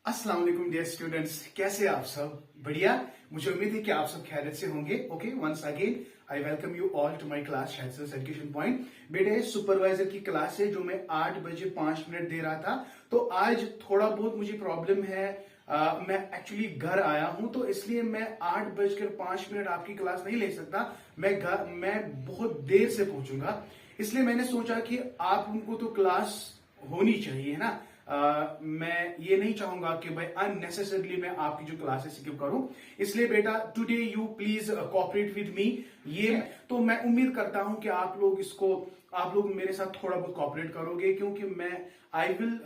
अस्सलाम वालेकुम dear students, कैसे आप सब? बढ़िया। मुझे उम्मीद है कि आप सब खैरियत से होंगे। Okay, once again I welcome you all to my class Hansel's Education Point. बेटा ये सुपरवाइजर की क्लास है जो मैं 8 बजे 5 मिनट दे रहा था। तो आज थोड़ा बहुत मुझे प्रॉब्लम है। मैं एक्चुअली घर आया हूं तो इसलिए मैं 8 बजकर 5 मिनट आपकी क्लास नहीं ले सकता। मैं बहुत देर से पहुंचूंगा, इसलिए मैंने सोचा कि आप उनको तो क्लास होनी चाहिए, है ना। मैं ये नहीं चाहूंगा कि भाई अननेसेसरली मैं आपकी जो क्लासेस स्किप करूं। इसलिए बेटा today you please cooperate with me. ये तो मैं उम्मीद करता हूं कि आप लोग मेरे साथ थोड़ा बहुत कोऑपरेट करोगे, क्योंकि मैं I will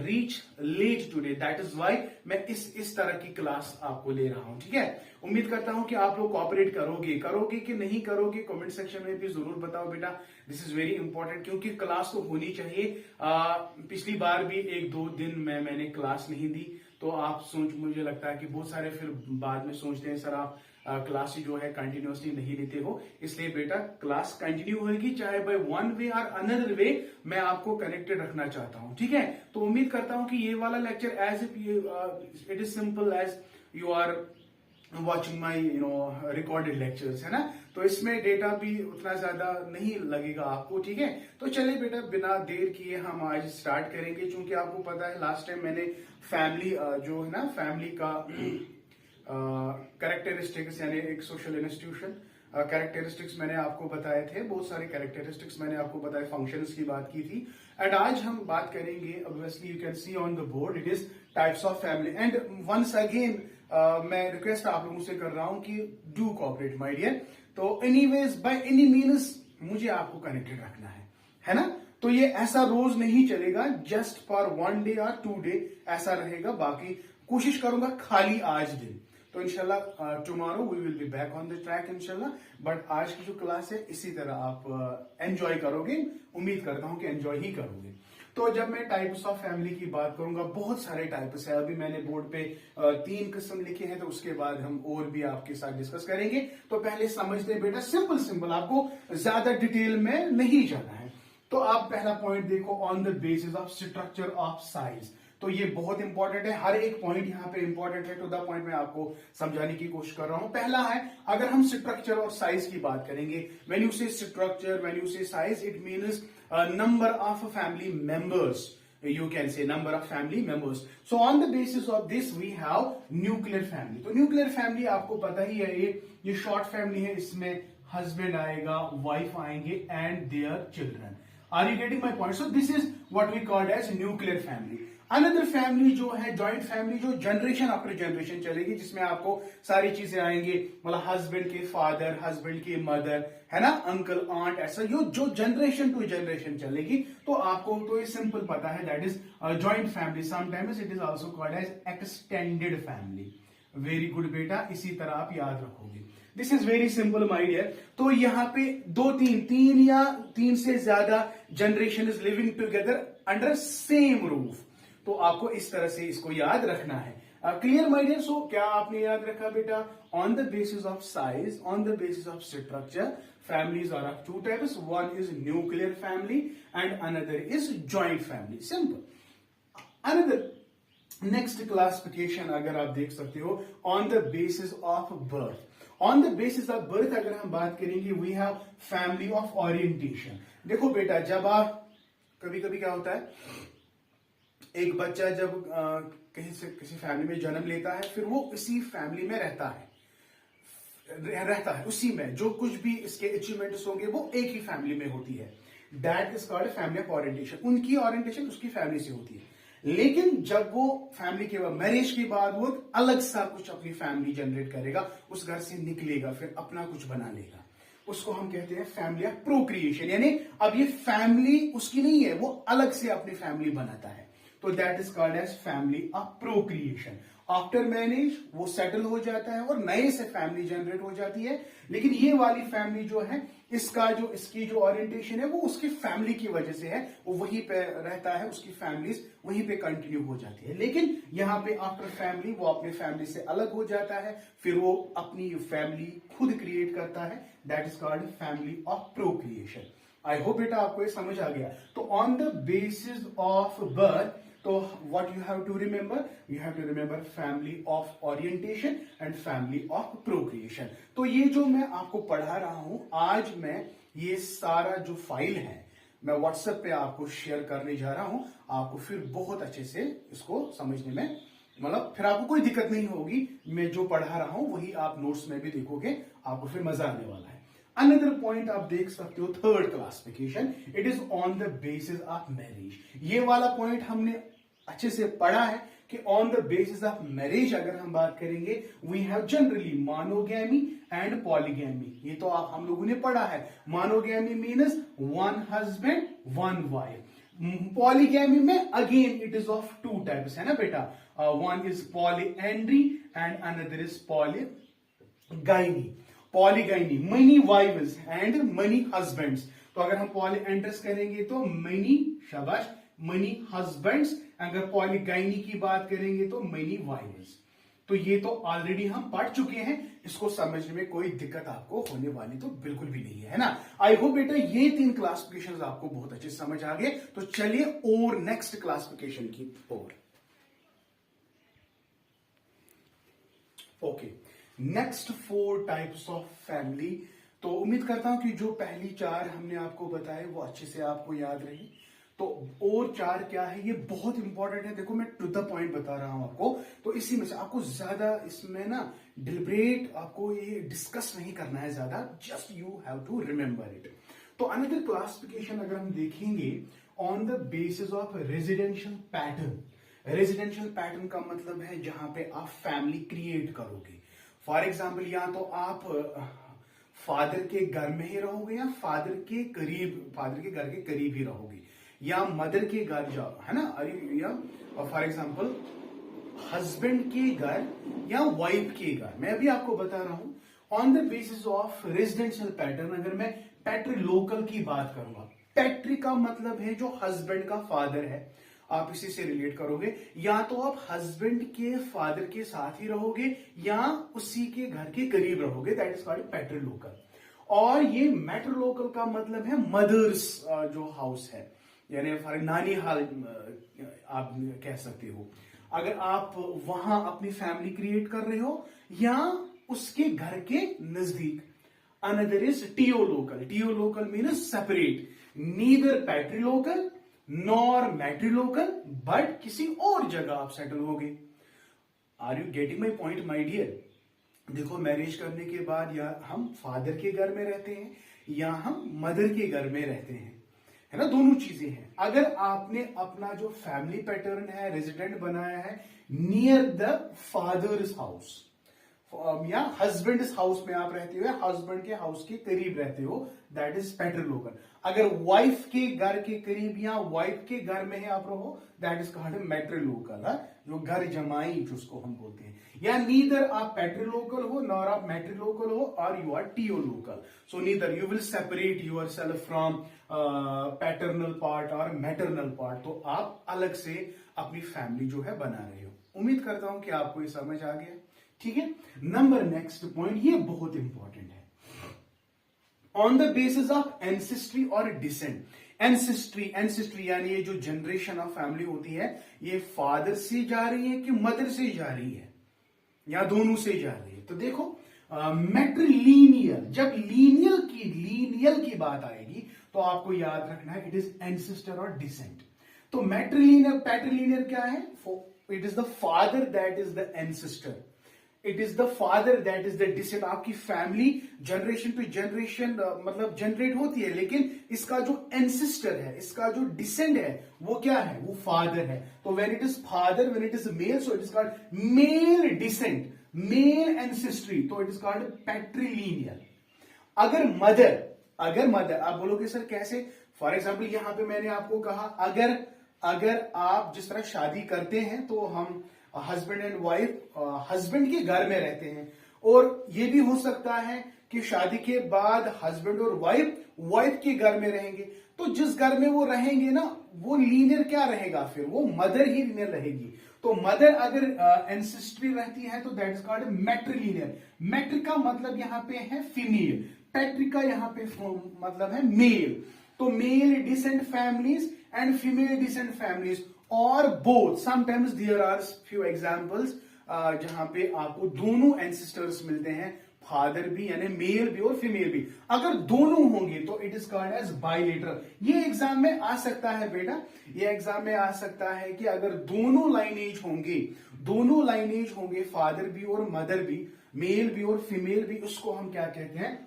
reach late today. That is why मैं इस तरह की क्लास आपको ले रहा हूं। ठीक है, उम्मीद करता हूं कि आप लोग कोऑपरेट करोगे कि नहीं करोगे, कमेंट सेक्शन में भी जरूर बताओ बेटा। दिस इज वेरी इंपॉर्टेंट, क्योंकि क्लास तो होनी चाहिए। पिछली बार भी 1-2 दिन मैंने क्लास नहीं दी, तो मुझे लगता है कि बहुत सारे फिर बाद में सोचते हैं सर आप क्लास जो है कंटिन्यूसली नहीं लेते हो। इसलिए बेटा क्लास कंटिन्यू होगी, चाहे बाय वन वे और अनदर वे मैं आपको कनेक्टेड रखना चाहता हूं। ठीक है, तो उम्मीद करता हूं कि ये वाला lecture as it is simple as you are watching my recorded lectures, है ना। तो इसमें डेटा भी उतना ज्यादा नहीं लगेगा आपको। ठीक है, तो चलिए बेटा बिना देर किए हम आज स्टार्ट करेंगे। क्योंकि आपको पता है लास्ट टाइम मैंने फैमिली जो है ना, फैमिली का कैरेक्टरिस्टिक्स यानी एक सोशल इंस्टीट्यूशन कैरेक्टरिस्टिक्स मैंने आपको बताए थे। बहुत सारे कैरेक्टरिस्टिक्स मैंने आपको बताए, फंक्शंस की बात की थी। एंड आज हम बात करेंगे, obviously you can see on the board, it is types of family. And once again मैं रिक्वेस्ट आप लोगों से कर रहा हूं कि डू कोऑपरेट माय डियर। तो एनीवेज बाय एनी मीन्स मुझे आपको कनेक्टेड रखना है ना। तो ये ऐसा रोज नहीं चलेगा, जस्ट फॉर 1 डे और 2 डे ऐसा रहेगा। बाकी कोशिश करूंगा खाली आज दिन। तो इंशाल्लाह tomorrow we will be back on the track इंशाल्लाह। बट आज की जो क्लास है इसी तरह आप एंजॉय करोगे। उम्मीद करता हूं कि एंजॉय ही करोगे। तो जब मैं टाइप्स ऑफ फैमिली की बात करूंगा, बहुत सारे टाइप्स है। अभी मैंने बोर्ड पे 3 किस्म लिखे हैं, तो उसके बाद हम और भी आपके साथ डिस्कस करेंगे। तो पहले समझते हैं बेटा, सिंपल आपको ज्यादा डिटेल में नहीं जाना है। तो आप पहला पॉइंट देखो, on the basis of structure of size. तो ये बहुत इंपॉर्टेंट है, हर एक पॉइंट यहाँ पे इंपॉर्टेंट है। टू द पॉइंट में आपको समझाने की कोशिश कर रहा हूं। पहला है, अगर हम स्ट्रक्चर और साइज की बात करेंगे, व्हेन यू से स्ट्रक्चर, व्हेन यू से size, it means number of family members. You can say number of family members. So on the basis of this we have nuclear family. तो nuclear family आपको पता ही है, ये short family है। इसमें husband आएगा, wife आएंगे and their children. Are you getting my point? So this is what we called as nuclear family. Another family जो है जॉइंट फैमिली, जो जनरेशन आफ्टर जनरेशन चलेगी, जिसमें आपको सारी चीजें आएंगे, मतलब हस्बैंड के फादर, हस्बैंड की मदर, है ना, अंकल, आंट, ऐसा जो जनरेशन टू जनरेशन चलेगी। तो आपको तो ये सिंपल पता है, that is joint family. Sometimes it is also called as extended family. Very good बेटा, इसी तरह आप याद रखोगे। This is very simple my dear. तो यहाँ पे 2-3 या 3 से ज्यादा generation is living together under same roof. तो आपको इस तरह से इसको याद रखना है। Clear my dear? सो क्या आपने याद रखा बेटा? On the basis of size, on the basis of structure, families are of 2 types. One is nuclear family and another is joint family. Simple. Another next classification अगर आप देख सकते हो, on the basis of birth. On the basis of birth अगर हम बात करेंगे, we have family of orientation. देखो बेटा, जब आप कभी कभी क्या होता है, एक बच्चा जब कहीं से किसी फैमिली में जन्म लेता है, फिर वो इसी फैमिली में रहता है उसी में जो कुछ भी इसके अचीवमेंट्स होंगे वो एक ही फैमिली में होती है। That is called family of orientation. उनकी ओरिएंटेशन उसकी फैमिली से होती है। लेकिन जब वो फैमिली के बाद, मैरिज के बाद, वो अलग सा कुछ अपनी फैमिली जनरेट करेगा, उस घर से निकलेगा, फिर अपना कुछ बना लेगा, उसको हम कहते हैं फैमिली ऑफ प्रोक्रिएशन। यानी अब ये फैमिली उसकी नहीं है, वो अलग से अपनी फैमिली बनाता है। तो that is called as family of procreation. After marriage वो सेटल हो जाता है और नए से फैमिली जनरेट हो जाती है। लेकिन ये वाली फैमिली जो है, इसकी जो ओरिएंटेशन है वो उसकी फैमिली की वजह से है, वो वहीं पे रहता है, उसकी फैमिलीज वहीं पे कंटिन्यू हो जाती है। लेकिन यहाँ पे आफ्टर फैमिली वो अपने फैमिली से अलग हो जाता है, फिर वो अपनी फैमिली खुद क्रिएट करता है। That is called family of procreation. I hope बेटा आपको ये समझ आ गया। तो on the basis of birth, तो what you have to remember? You have to remember family of orientation and family of procreation. तो ये जो मैं आपको पढ़ा रहा हूं आज, मैं ये सारा जो फाइल है मैं व्हाट्सएप पे आपको शेयर करने जा रहा हूं. आपको फिर बहुत अच्छे से इसको समझने में, मतलब फिर आपको कोई दिक्कत नहीं होगी. मैं जो पढ़ा रहा हूं वही आप नोट्स में भी देखोगे, आपको फिर मजा आने वाला है. अनदर पॉइंट आप देख सकते हो, third classification, it is on the basis of marriage. ये वाला पॉइंट हमने अच्छे से पढ़ा है कि on the basis of marriage अगर हम बात करेंगे, we have generally monogamy and polygamy. ये तो आप हम लोगों ने पढ़ा है. Monogamy means one husband one wife. Polygamy में again it is of two types, है ना बेटा. One is polyandry and another is polygyny. Polygyny, money wives and many husbands. तो अगर हम पॉलीएंड्रस करेंगे तो मनी, शाबाश, मनी हस्बैंड्स. अगर पॉलीगाइनी की बात करेंगे तो मनी वाइव्स. तो ये तो ऑलरेडी हम पढ़ चुके हैं, इसको समझने में कोई दिक्कत आपको होने वाली तो बिल्कुल भी नहीं है ना. आई होप बेटा ये 3 क्लासिफिकेशंस आपको बहुत अच्छे से समझ आ गए. तो चलिए और नेक्स्ट क्लासिफिकेशन की ओर. Okay, next 4 types of family. तो उम्मीद करता हूं कि जो पहली 4 हमने आपको बताए वो अच्छे से आपको याद रही. तो और 4 क्या है, ये बहुत इंपॉर्टेंट है. देखो मैं टू द पॉइंट बता रहा हूं आपको, तो इसी में से आपको ज्यादा इसमें ना डिलिब्रेट आपको ये डिस्कस नहीं करना है ज्यादा, just you have to remember it. तो अनदर क्लासिफिकेशन अगर हम देखेंगे, on the basis of residential pattern. Residential pattern का मतलब है जहां पे आप फैमिली क्रिएट करोगे. फॉर एग्जाम्पल, या तो आप फादर के घर में ही रहोगे या फादर के घर के करीब ही रहोगे, या मदर के घर जाओ, है ना. या फॉर एग्जाम्पल हस्बैंड के घर या वाइफ के घर. मैं अभी आपको बता रहा हूं on the basis of residential pattern. अगर मैं पैट्रिलोकल की बात करूंगा, पैट्री का मतलब है जो हस्बैंड का फादर है, आप इसी से रिलेट करोगे. या तो आप हस्बैंड के फादर के साथ ही रहोगे या उसी के घर के करीब रहोगे, दैट इज कॉल्ड पैट्रिलोकल. और ये मैट्रिलोकल का मतलब है मदर्स जो हाउस है, यानी नानी हाल आप कह सकते हो. अगर आप वहां अपनी फैमिली क्रिएट कर रहे हो या उसके घर के नजदीक. Another is neolocal. Neolocal means separate, neither patrilocal nor matrilocal, but किसी और जगह आप सेटल होगे. Are you getting my point my dear? देखो, मैरिज करने के बाद या हम फादर के घर में रहते हैं या हम मदर के घर में रहते हैं, है ना, दोनों चीजें हैं. अगर आपने अपना जो फैमिली पैटर्न है, रेजिडेंट बनाया है नियर द फादर्स हाउस या हस्बैंड हाउस में आप रहते हो या हस्बैंड के हाउस के करीब रहते हो, दैट इज पैट्रिलोकल. अगर वाइफ के घर के करीब या वाइफ के घर में ही आप रहो, दैट इज कॉल्ड मैट्रिलोकल, जो घर जमाई जिसको हम बोलते हैं. या नीदर आप पैट्रिलोकल हो नॉर आप मैट्रिलोकल हो, और you are neolocal. So neither you will separate yourself from paternal part और मैटरनल पार्ट. तो आप अलग से अपनी फैमिली जो है बना रहे हो. उम्मीद करता हूं कि आपको ये समझ आ गया. ठीक है. नंबर नेक्स्ट पॉइंट, ये बहुत इंपॉर्टेंट है, on the basis of ancestry और डिसेंट. एंसेस्ट्री यानी ये जो जनरेशन ऑफ फैमिली होती है, ये फादर से जा रही है कि मदर से जा रही है या दोनों से जा रही है. तो देखो, मैट्रिलीनियल, जब लीनियल की बात आएगी तो आपको याद रखना है इट इज एंसेस्टर और डिसेंट. तो मैट्रिलीनियल, पैट्रिलीनियल क्या है? It is the father that is the ancestor, it is the father that is the descent. आपकी फैमिली जनरेशन टू जनरेशन मतलब जनरेट होती है, लेकिन इसका जो एंसेस्टर है, इसका जो डिसेंट है, वो क्या है? वो फादर है. तो when it is father, when it is male, so it is called male descent, male ancestry, तो इट इज कॉल्ड पैट्रिलीनियल. अगर मदर आप बोलोगे सर कैसे? फॉर एग्जाम्पल, यहां पे मैंने आपको कहा अगर आप जिस तरह शादी करते हैं तो हम हस्बैंड एंड वाइफ हस्बैंड के घर में रहते हैं, और ये भी हो सकता है कि शादी के बाद हस्बैंड और वाइफ के घर में रहेंगे. तो जिस घर में वो रहेंगे ना, वो लीनियर क्या रहेगा? फिर वो मदर ही लीनियर रहेगी. तो मदर अगर एंसेस्ट्री रहती है तो दैट इज कॉल्ड मैट्रिलीनियर. मैट्रि का मतलब यहां पे है फीमेल, पैट्रि का यहां पे मतलब है मेल. तो male descent families and female descent families और both. Sometimes there are few examples जहां पे आपको दोनों एंसेस्टर्स मिलते हैं, फादर भी यानी मेल भी और फीमेल भी। अगर दोनों होंगे तो it is called as bilateral. ये एग्जाम में आ सकता है बेटा, ये एग्जाम में आ सकता है कि अगर दोनों लाइनेज होंगे, दोनों लाइनेज होंगे, फादर भी और मदर भी, मेल भी और फीमेल भी, उसको हम क्या कहते हैं,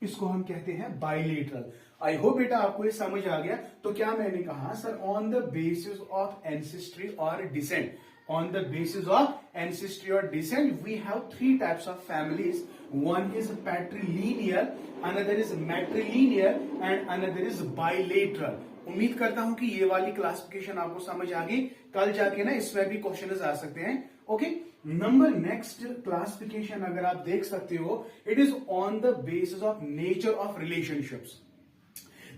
इसको हम कहते हैं बाइलेटरल। आई होप बेटा आपको ये समझ आ गया। तो क्या मैंने कहा sir, on the basis of ancestry और decent, on the basis of ancestry or descent, we have three types of families. One is patrilineal, another is matrilineal and another is bilateral. उम्मीद करता हूं कि ये वाली क्लासिफिकेशन आपको समझ आ गई। कल जाके ना इसमें भी क्वेश्चन आ सकते हैं। ओके, नंबर नेक्स्ट क्लासिफिकेशन अगर आप देख सकते हो, it is on the basis of nature of relationships.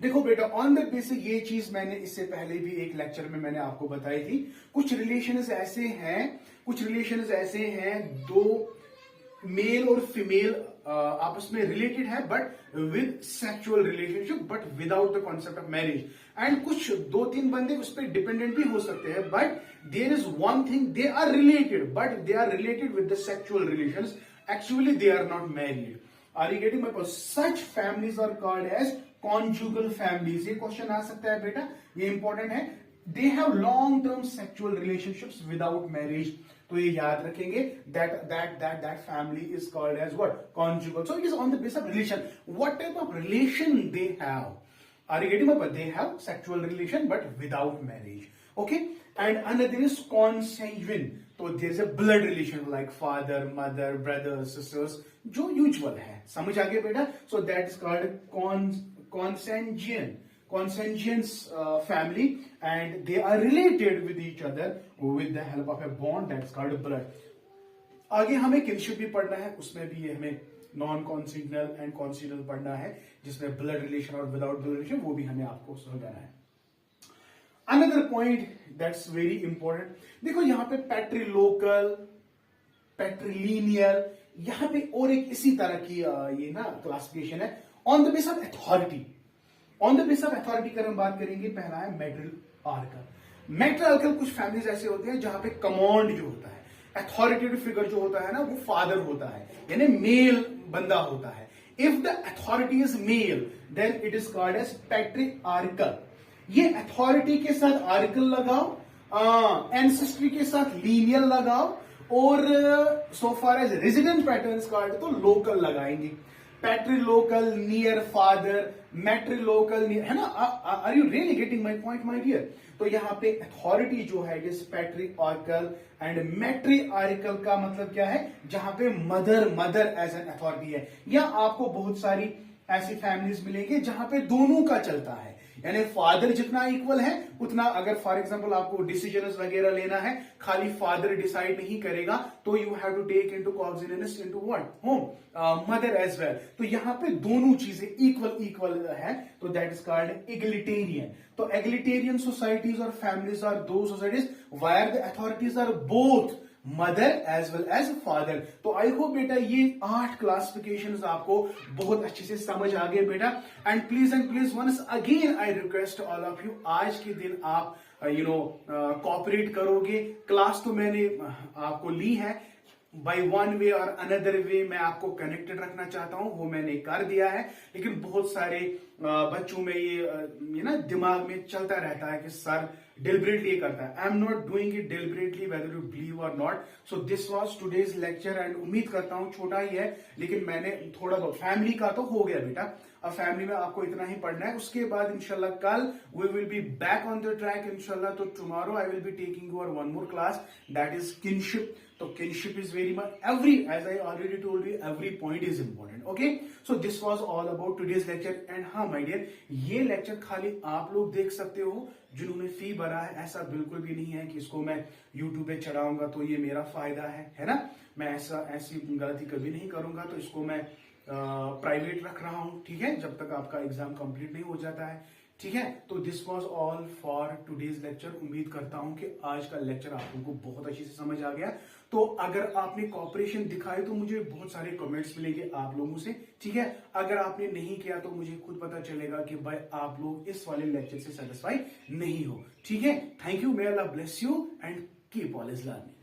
देखो बेटा, ऑन द बेसिस, ये चीज मैंने इससे पहले भी एक लेक्चर में मैंने आपको बताई थी। कुछ रिलेशंस ऐसे हैं, कुछ रिलेशंस ऐसे हैं, दो मेल और फीमेल आपस में रिलेटेड है but with sexual relationship, but without the concept of marriage. And कुछ दो तीन बंदे उस पर डिपेंडेंट भी हो सकते हैं, but there is one thing, they are related, but they are related with the sexual relations, actually they are not married. Are you getting my point? Such families are called as conjugal families. ये question आ सकता है बेटा, ये important है। They have long term sexual relationships without marriage. तो ये याद रखेंगे, that family is called as what? Conjugal. So it is on the basis of relation. What type of relation they have? Are you getting my point? They have sexual relation but without marriage. Okay? And another is consanguine. So there is a blood relation like father, mother, brothers, sisters, जो usual है। समझ आ गया बेटा? So that is called consanguine. Consanguine family, and they are related with each other with the help of a bond that's called blood. आगे हमें kinship भी पढ़ना है, उसमें भी ये हमें नॉन कॉन्सिग्नल एंड कॉन्सिग्नल पढ़ना है, जिसमें ब्लड रिलेशन और विदाउट ब्लड रिलेशन, वो भी हमें आपको समझाना है। Another point that's very important, देखो यहां पे पैट्रिलोकल, पैट्रिलिनियल, यहां पे और एक इसी तरह की ये ना क्लासिफिकेशन है on the base of authority. On the base of authority की हम बात करेंगे, पहला है मैट्रिआर्कल। मैट्रिआर्कल कुछ फैमिलीज ऐसे होते हैं जहां पे कमांड जो होता है, अथॉरिटेटिव फिगर जो होता है ना, वो फादर होता है, यानी मेल बंदा होता है। If the authority is male then it is called as patriarchal. ये अथॉरिटी के साथ आर्कल लगाओ, एंसेस्ट्री के साथ लीनियल लगाओ, और so far as resident patterns called तो लोकल लगाएंगे। Patrilocal near father, matrilocal near, है ना? Are you really getting my point my dear? तो यहां पे अथॉरिटी जो है it is patriarchal, and matriarchal का मतलब क्या है, जहां पे मदर एज एन अथॉरिटी है। या आपको बहुत सारी ऐसी फैमिलीज मिलेंगे जहां पे दोनों का चलता है, यानी फादर जितना इक्वल है उतना, अगर फॉर एग्जांपल आपको डिसीजन वगैरह लेना है, खाली फादर डिसाइड नहीं करेगा, तो you have to take into cognizance into what, home, mother as well. तो यहां पे दोनों चीजें इक्वल है, तो दैट इज कॉल्ड एग्लिटेरियन। तो एग्लिटेरियन सोसाइटीज और families are those societies where the authorities are both mother as well as father. तो आई होप बेटा ये 8 क्लासिफिकेशंस आपको बहुत अच्छे से समझ आ गए बेटा। And please once again I request all of you, आज के दिन आप कोऑपरेट करोगे। क्लास तो मैंने आपको ली है, बाई वन वे और अनदर वे मैं आपको कनेक्टेड रखना चाहता हूं, वो मैंने कर दिया है। लेकिन बहुत सारे बच्चों में ये ना दिमाग में चलता रहता है कि सर डिलिबरेटली करता है। I am not doing it deliberately whether you believe or not. So this was today's lecture, and उम्मीद करता हूं छोटा ही है, लेकिन मैंने थोड़ा बहुत, फैमिली का तो हो गया बेटा, अब फैमिली में आपको इतना ही पढ़ना है। उसके बाद इंशाल्लाह कल we will be back on the track इंशाल्लाह। तो tomorrow I will be taking your one more class, that is kinship. तो kinship is very much, every, as I already told you, every point is important. Okay, so this was all about today's lecture. And हाँ my dear, ये lecture खाली आप लोग देख सकते हो जिन्होंने फी भरा है, ऐसा बिल्कुल भी नहीं है कि इसको मैं यूट्यूब पे चढ़ाऊंगा तो ये मेरा फायदा है ना? मैं ऐसी गलती कभी नहीं करूंगा। तो इसको मैं प्राइवेट रख रहा हूं, ठीक है, जब तक आपका एग्जाम कंप्लीट नहीं हो जाता है। ठीक है, तो this was all for today's lecture. उम्मीद करता हूं कि आज का लेक्चर आप लोगों को बहुत अच्छे से समझ आ गया। तो अगर आपने कॉपरेशन दिखाई तो मुझे बहुत सारे कमेंट्स मिलेंगे आप लोगों से, ठीक है। अगर आपने नहीं किया तो मुझे खुद पता चलेगा कि भाई आप लोग इस वाले लेक्चर से सेटिस्फाई नहीं हो, ठीक है। Thank you, may Allah bless you and keep always learning.